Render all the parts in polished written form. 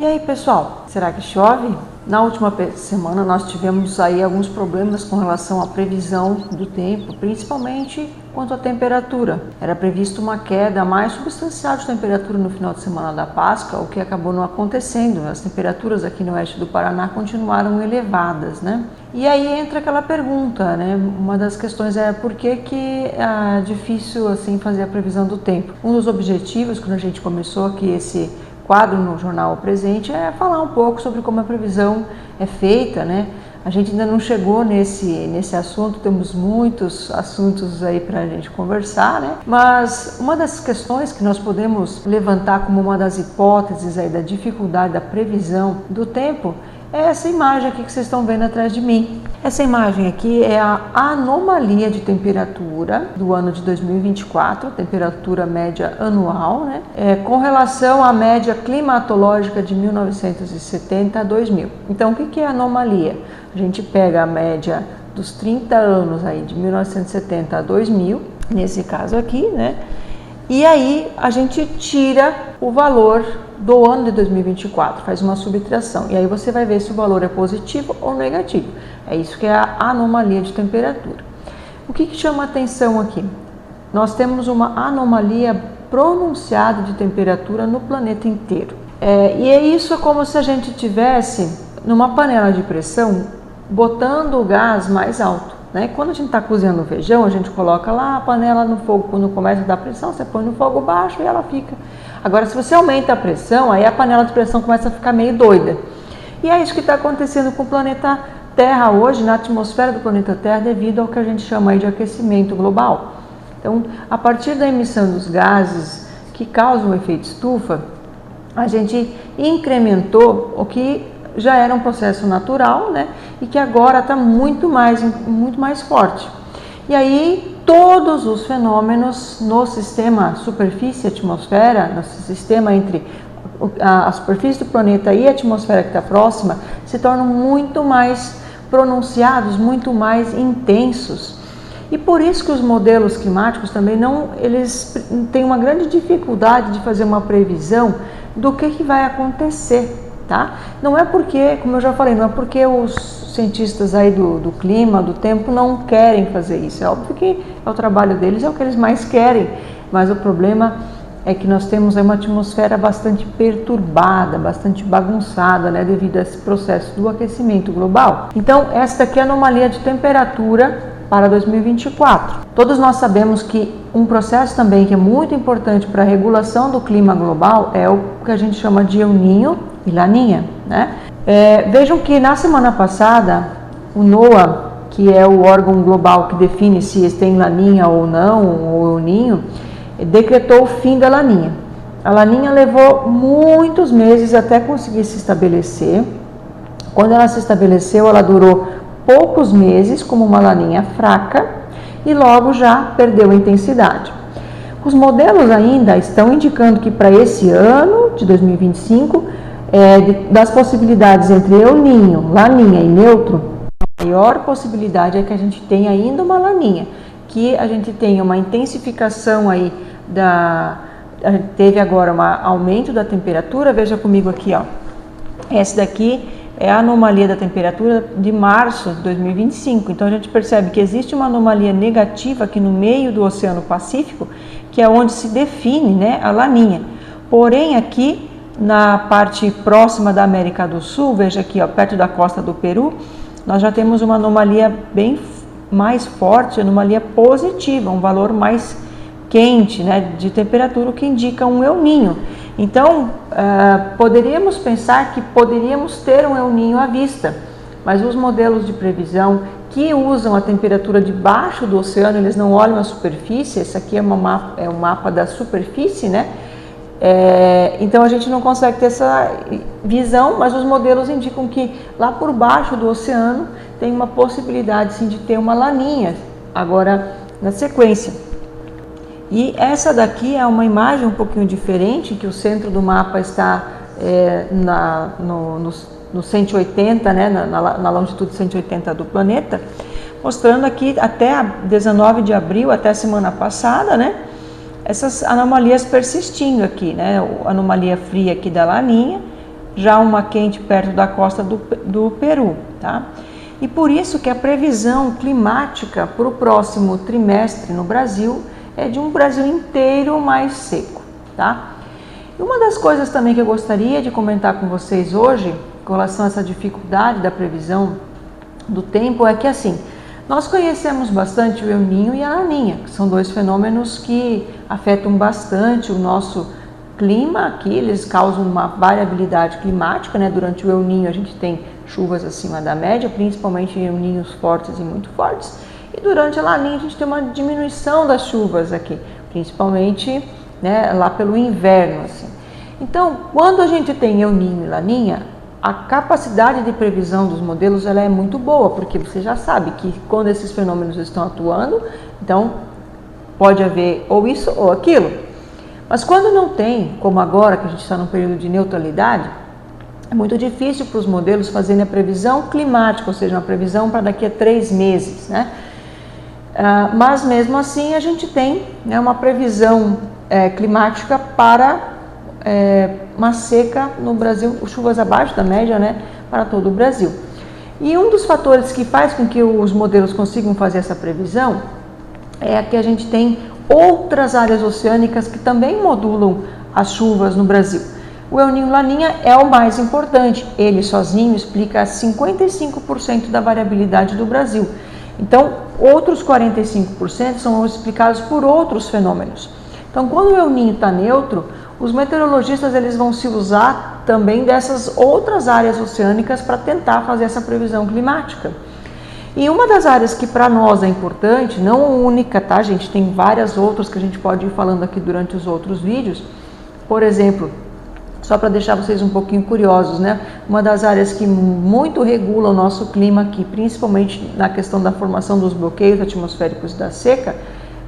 E aí, pessoal, será que chove? Na última semana nós tivemos aí alguns problemas com relação à previsão do tempo, principalmente quanto à temperatura. Era previsto uma queda mais substancial de temperatura no final de semana da Páscoa, o que acabou não acontecendo. As temperaturas aqui no oeste do Paraná continuaram elevadas, né? E aí entra aquela pergunta, né? Uma das questões é por que é difícil assim fazer a previsão do tempo. Um dos objetivos, quando a gente começou aqui esse quadro no Jornal Presente, é falar um pouco sobre como a previsão é feita, né? A gente ainda não chegou nesse assunto, temos muitos assuntos aí para a gente conversar, né? Mas uma das questões que nós podemos levantar como uma das hipóteses aí da dificuldade da previsão do tempo é essa imagem aqui que vocês estão vendo atrás de mim. Essa imagem aqui é a anomalia de temperatura do ano de 2024, temperatura média anual, né? Com relação à média climatológica de 1970 a 2000. Então, o que é anomalia? A gente pega a média dos 30 anos aí, de 1970 a 2000, nesse caso aqui, né? E aí a gente tira o valor do ano de 2024, faz uma subtração. E aí você vai ver se o valor é positivo ou negativo. É isso que é a anomalia de temperatura. O que chama atenção aqui? Nós temos uma anomalia pronunciada de temperatura no planeta inteiro. E isso é como se a gente tivesse numa panela de pressão botando o gás mais alto. Né? Quando a gente está cozinhando o feijão, a gente coloca lá a panela no fogo, quando começa a dar pressão, você põe no fogo baixo e ela fica. Agora, se você aumenta a pressão, aí a panela de pressão começa a ficar meio doida. E é isso que está acontecendo com o planeta Terra hoje, na atmosfera do planeta Terra, devido ao que a gente chama aí de aquecimento global. Então, a partir da emissão dos gases que causam o efeito estufa, a gente incrementou o que já era um processo natural, né? E que agora está muito mais forte. E aí todos os fenômenos no sistema superfície e atmosfera, no sistema entre a superfície do planeta e a atmosfera que está próxima, se tornam muito mais pronunciados, muito mais intensos. E por isso que os modelos climáticos também eles têm uma grande dificuldade de fazer uma previsão do que vai acontecer. Tá? Não é porque, como eu já falei, não é porque os cientistas aí do clima, do tempo, não querem fazer isso. É óbvio que é o trabalho deles, é o que eles mais querem, mas o problema é que nós temos aí uma atmosfera bastante perturbada, bastante bagunçada, né, devido a esse processo do aquecimento global. Então, esta aqui é a anomalia de temperatura para 2024. Todos nós sabemos que um processo também que é muito importante para a regulação do clima global é o que a gente chama de El Niño e Laninha, né? Vejam que na semana passada o NOAA, que é o órgão global que define se tem Laninha ou não, ou El Niño, decretou o fim da Laninha. A Laninha levou muitos meses até conseguir se estabelecer. Quando ela se estabeleceu, ela durou poucos meses como uma laninha fraca e logo já perdeu a intensidade. Os modelos ainda estão indicando que para esse ano de 2025, das possibilidades entre El Niño, Laninha e neutro, a maior possibilidade é que a gente tenha ainda uma Laninha, que a gente tenha uma intensificação aí a gente teve agora um aumento da temperatura. Veja comigo aqui, ó. Esse daqui é a anomalia da temperatura de março de 2025. Então a gente percebe que existe uma anomalia negativa aqui no meio do Oceano Pacífico, que é onde se define, né, a Laninha. Porém, aqui na parte próxima da América do Sul, veja aqui, ó, perto da costa do Peru, nós já temos uma anomalia bem mais forte, anomalia positiva, um valor mais quente, né, de temperatura, o que indica um El Niño. Então, poderíamos pensar que poderíamos ter um El Niño à vista, mas os modelos de previsão que usam a temperatura debaixo do oceano, eles não olham a superfície. Esse aqui é um mapa da superfície, né? Então a gente não consegue ter essa visão, mas os modelos indicam que lá por baixo do oceano tem uma possibilidade sim de ter uma laninha agora na sequência. E essa daqui é uma imagem um pouquinho diferente, que o centro do mapa está no 180, né, na longitude 180 do planeta, mostrando aqui até 19 de abril, até a semana passada, né, essas anomalias persistindo aqui, né, a anomalia fria aqui da Laninha, já uma quente perto da costa do Peru, tá? E por isso que a previsão climática para o próximo trimestre no Brasil é de um Brasil inteiro mais seco, tá? E uma das coisas também que eu gostaria de comentar com vocês hoje, com relação a essa dificuldade da previsão do tempo, é que assim, nós conhecemos bastante o El Niño e a Laninha, que são dois fenômenos que afetam bastante o nosso clima aqui, eles causam uma variabilidade climática, né? Durante o El Niño a gente tem chuvas acima da média, principalmente em El Niños fortes e muito fortes, e durante a Laninha a gente tem uma diminuição das chuvas aqui, principalmente, né, lá pelo inverno, assim. Então, quando a gente tem El Niño e Laninha, a capacidade de previsão dos modelos ela é muito boa, porque você já sabe que quando esses fenômenos estão atuando, então pode haver ou isso ou aquilo. Mas quando não tem, como agora que a gente está num período de neutralidade, é muito difícil para os modelos fazerem a previsão climática, ou seja, uma previsão para daqui a 3 meses, né? Mas mesmo assim a gente tem, né, uma previsão climática para uma seca no Brasil, chuvas abaixo da média, né, para todo o Brasil. E um dos fatores que faz com que os modelos consigam fazer essa previsão é que a gente tem outras áreas oceânicas que também modulam as chuvas no Brasil. O El Niño Laninha é o mais importante, ele sozinho explica 55% da variabilidade do Brasil. Então, outros 45% são explicados por outros fenômenos. Então, quando o El Niño está neutro, os meteorologistas eles vão se usar também dessas outras áreas oceânicas para tentar fazer essa previsão climática. E uma das áreas que para nós é importante, não única, tá, gente? Tem várias outras que a gente pode ir falando aqui durante os outros vídeos. Por exemplo, só para deixar vocês um pouquinho curiosos, né? Uma das áreas que muito regula o nosso clima aqui, principalmente na questão da formação dos bloqueios atmosféricos da seca,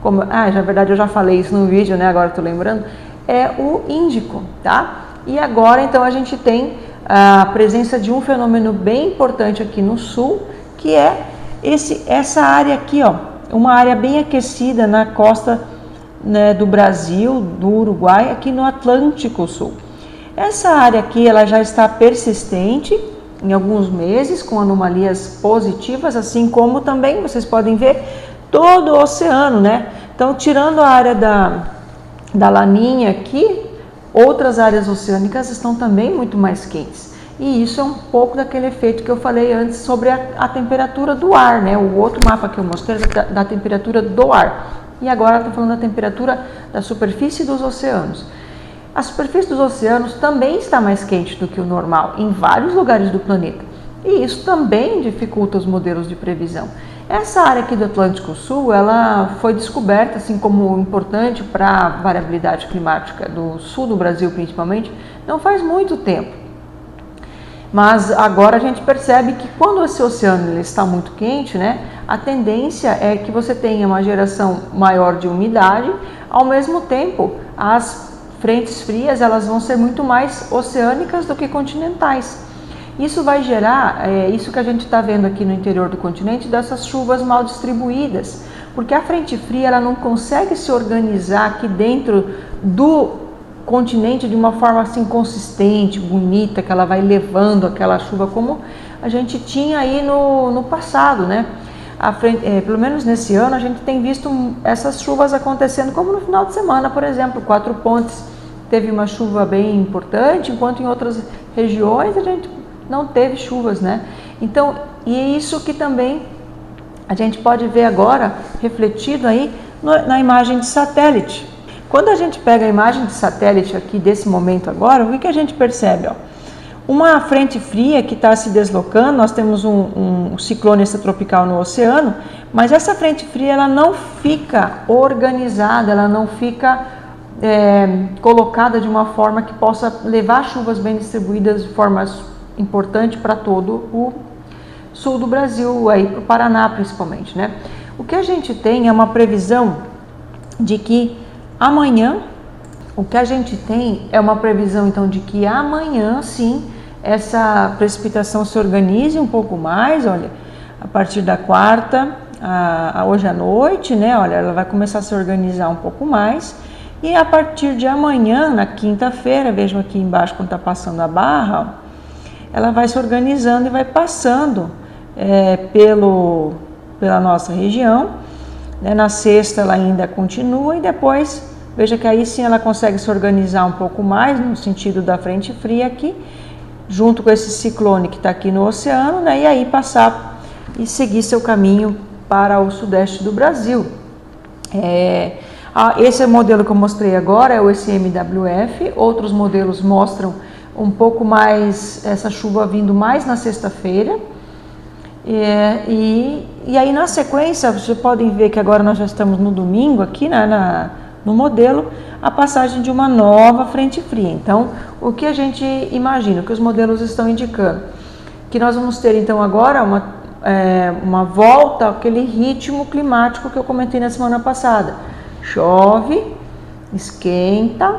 como, na verdade eu já falei isso no vídeo, né? Agora estou lembrando, é o Índico, tá? E agora então a gente tem a presença de um fenômeno bem importante aqui no sul, que é essa área aqui, ó, uma área bem aquecida na costa, né, do Brasil, do Uruguai, aqui no Atlântico Sul. Essa área aqui ela já está persistente em alguns meses, com anomalias positivas, assim como também vocês podem ver todo o oceano, né? Então, tirando a área da Laninha aqui, outras áreas oceânicas estão também muito mais quentes. E isso é um pouco daquele efeito que eu falei antes sobre a temperatura do ar, né? O outro mapa que eu mostrei é da temperatura do ar. E agora estou falando da temperatura da superfície dos oceanos. A superfície dos oceanos também está mais quente do que o normal em vários lugares do planeta. E isso também dificulta os modelos de previsão. Essa área aqui do Atlântico Sul, ela foi descoberta assim como importante para a variabilidade climática do sul do Brasil, principalmente, não faz muito tempo. Mas agora a gente percebe que quando esse oceano ele está muito quente, né, a tendência é que você tenha uma geração maior de umidade, ao mesmo tempo as frentes frias elas vão ser muito mais oceânicas do que continentais. Isso vai gerar, isso que a gente está vendo aqui no interior do continente, dessas chuvas mal distribuídas, porque a frente fria ela não consegue se organizar aqui dentro do continente de uma forma assim consistente, bonita, que ela vai levando aquela chuva como a gente tinha aí no passado, né? Pelo menos nesse ano a gente tem visto essas chuvas acontecendo como no final de semana, por exemplo, Quatro Pontes teve uma chuva bem importante, enquanto em outras regiões a gente não teve chuvas, né? Então, e é isso que também a gente pode ver agora refletido aí na imagem de satélite. Quando a gente pega a imagem de satélite aqui desse momento agora, o que a gente percebe? Ó? Uma frente fria que está se deslocando, nós temos um ciclone extratropical no oceano, mas essa frente fria ela não fica organizada, ela não fica colocada de uma forma que possa levar chuvas bem distribuídas de forma importante para todo o sul do Brasil, aí para o Paraná principalmente, né? O que a gente tem é uma previsão de que amanhã, então de que amanhã sim essa precipitação se organize um pouco mais, olha, a partir da quarta, hoje à noite, né? Olha, ela vai começar a se organizar um pouco mais E a partir de amanhã, na quinta-feira, vejam aqui embaixo quando está passando a barra, ó, ela vai se organizando e vai passando pela nossa região. Na sexta ela ainda continua e depois, veja que aí sim ela consegue se organizar um pouco mais no sentido da frente fria aqui, junto com esse ciclone que está aqui no oceano, né? E aí passar e seguir seu caminho para o sudeste do Brasil. Esse modelo que eu mostrei agora é o ECMWF, outros modelos mostram um pouco mais essa chuva vindo mais na sexta-feira. E aí na sequência, vocês podem ver que agora nós já estamos no domingo aqui, né, no modelo, a passagem de uma nova frente fria. Então, o que a gente imagina, o que os modelos estão indicando? Que nós vamos ter então agora uma volta àquele ritmo climático que eu comentei na semana passada. Chove, esquenta,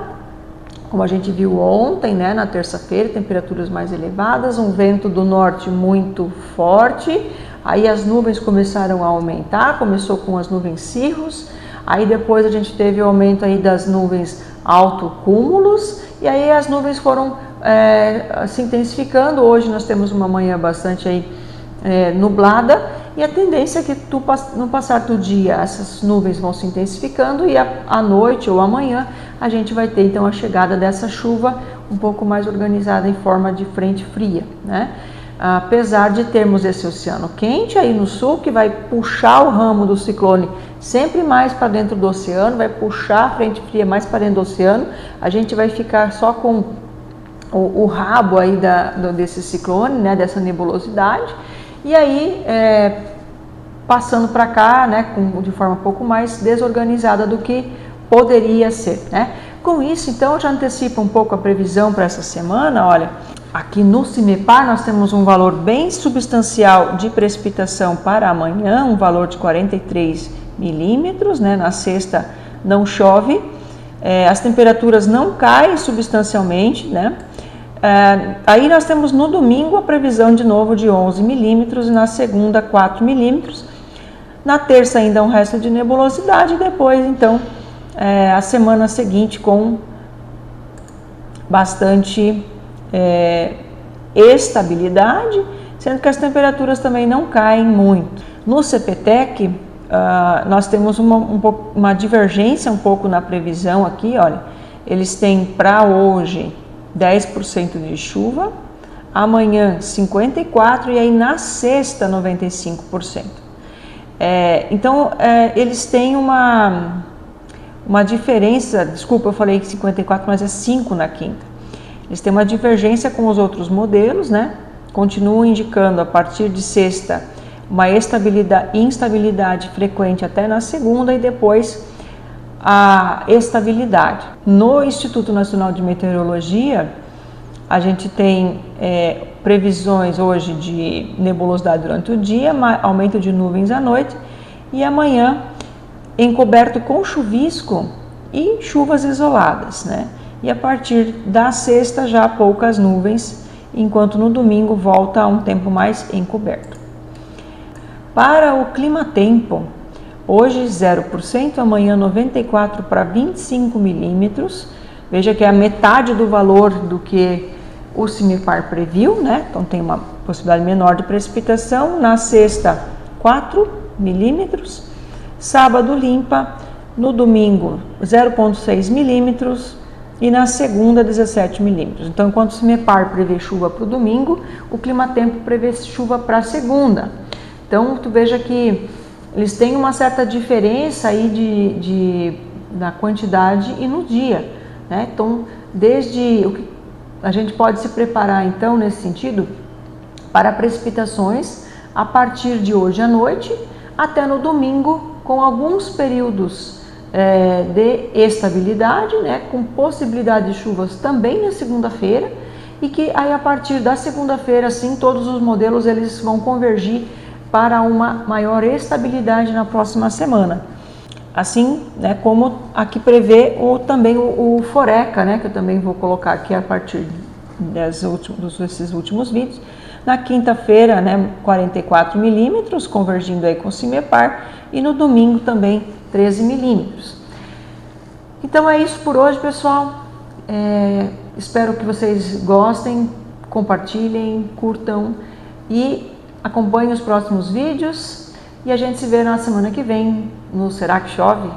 como a gente viu ontem, né, na terça-feira, temperaturas mais elevadas, um vento do norte muito forte, aí as nuvens começaram a aumentar, começou com as nuvens cirros, aí depois a gente teve o aumento aí das nuvens altocúmulos, e aí as nuvens foram se intensificando. Hoje nós temos uma manhã bastante aí nublada, e a tendência é que no passar do dia essas nuvens vão se intensificando e à noite ou amanhã a gente vai ter então a chegada dessa chuva um pouco mais organizada em forma de frente fria, né? Apesar de termos esse oceano quente aí no sul, que vai puxar o ramo do ciclone sempre mais para dentro do oceano, vai puxar a frente fria mais para dentro do oceano, a gente vai ficar só com o rabo aí desse ciclone, né, dessa nebulosidade. E aí, passando para cá, né, de forma um pouco mais desorganizada do que poderia ser, né? Com isso, então, eu já antecipo um pouco a previsão para essa semana. Olha, aqui no CIMEPAR nós temos um valor bem substancial de precipitação para amanhã, um valor de 43 milímetros, né? Na sexta não chove, as temperaturas não caem substancialmente, né? Aí nós temos no domingo a previsão de novo de 11 milímetros e na segunda 4 milímetros. Na terça ainda um resto de nebulosidade e depois então a semana seguinte com bastante estabilidade, sendo que as temperaturas também não caem muito. No CPTEC nós temos uma divergência um pouco na previsão aqui, olha, eles têm para hoje 10% de chuva, amanhã 54% e aí na sexta 95%. Então, eles têm uma diferença, desculpa, eu falei que 54%, mas é 5% na quinta. Eles têm uma divergência com os outros modelos, né? Continuam indicando a partir de sexta uma instabilidade frequente até na segunda e depois a estabilidade. No Instituto Nacional de Meteorologia, a gente tem previsões hoje de nebulosidade durante o dia, aumento de nuvens à noite e amanhã encoberto com chuvisco e chuvas isoladas, né? E a partir da sexta já poucas nuvens, enquanto no domingo volta a um tempo mais encoberto. Para o clima-tempo, hoje 0%, amanhã 94 para 25 milímetros. Veja que é a metade do valor do que o CIMEPAR previu, né? Então tem uma possibilidade menor de precipitação. Na sexta, 4 milímetros. Sábado limpa, no domingo 0,6 milímetros e na segunda 17 milímetros. Então, enquanto o CIMEPAR prevê chuva para o domingo, o clima-tempo prevê chuva para a segunda. Então, tu veja que eles têm uma certa diferença aí na quantidade e no dia, né? Então, a gente pode se preparar, então, nesse sentido, para precipitações a partir de hoje à noite até no domingo, com alguns períodos de estabilidade, né? Com possibilidade de chuvas também na segunda-feira, e que aí a partir da segunda-feira, assim, todos os modelos eles vão convergir para uma maior estabilidade na próxima semana. Assim, né, como aqui prevê também o Foreca, né, que eu também vou colocar aqui a partir desses últimos vídeos. Na quinta-feira, né, 44 milímetros, convergindo aí com o CIMEPAR, e no domingo também 13 milímetros. Então é isso por hoje, pessoal. Espero que vocês gostem, compartilhem, curtam e acompanhem os próximos vídeos. E a gente se vê na semana que vem no Será que Chove?